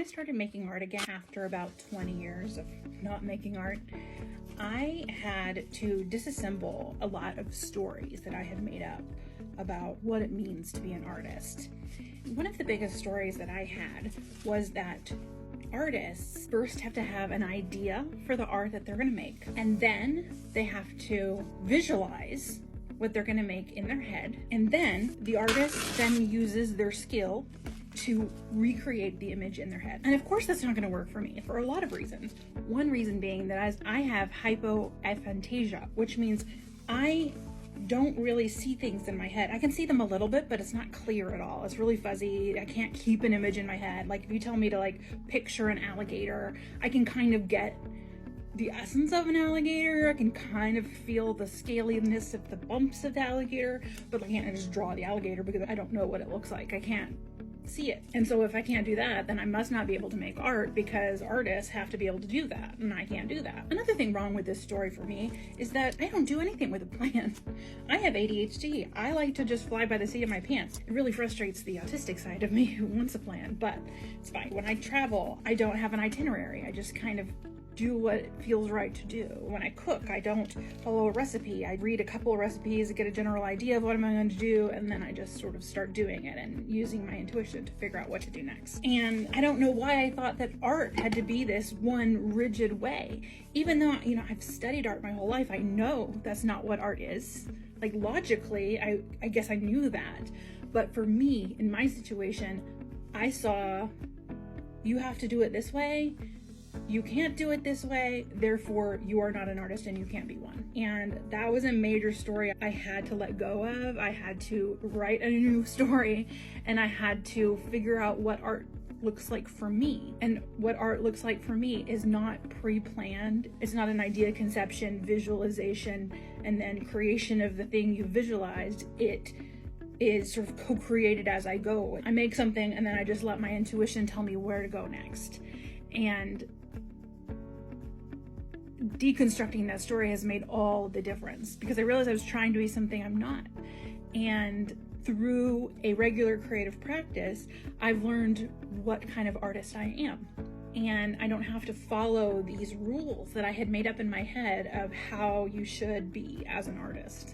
I started making art again after about 20 years of not making art. I had to disassemble a lot of stories that I had made up about what it means to be an artist. One of the biggest stories that I had was that artists first have to have an idea for the art that they're going to make, and then they have to visualize what they're going to make in their head, and then the artist then uses their skill to recreate the image in their head. And of course that's not going to work for me for a lot of reasons. One reason being that I have aphantasia, which means I don't really see things in my head. I can see them a little bit, but it's not clear at all. It's really fuzzy. I can't keep an image in my head. Like if you tell me to picture an alligator, I can kind of get the essence of an alligator. I can kind of feel the scaliness of the bumps of the alligator, but I can't just draw the alligator because I don't know what it looks like. I can't see it. And so if I can't do that, then I must not be able to make art, because artists have to be able to do that, and I can't do that. Another thing wrong with this story for me is that I don't do anything with a plan. I have ADHD. I like to just fly by the seat of my pants. It really frustrates the autistic side of me who wants a plan, but it's fine. When I travel, I don't have an itinerary. I just kind of do what feels right to do. When I cook, I don't follow a recipe. I read a couple of recipes, get a general idea of what I'm going to do, and then I just sort of start doing it and using my intuition to figure out what to do next. And I don't know why I thought that art had to be this one rigid way. Even though, I've studied art my whole life, I know that's not what art is. Logically, I guess I knew that. But for me, in my situation, I saw, you have to do it this way. You can't do it this way, therefore you are not an artist and you can't be one. And that was a major story I had to let go of. I had to write a new story, and I had to figure out what art looks like for me. And what art looks like for me is not pre-planned. It's not an idea conception, visualization, and then creation of the thing you visualized. It is sort of co-created as I go. I make something and then I just let my intuition tell me where to go next. And deconstructing that story has made all the difference, because I realized I was trying to be something I'm not. And through a regular creative practice, I've learned what kind of artist I am. And I don't have to follow these rules that I had made up in my head of how you should be as an artist.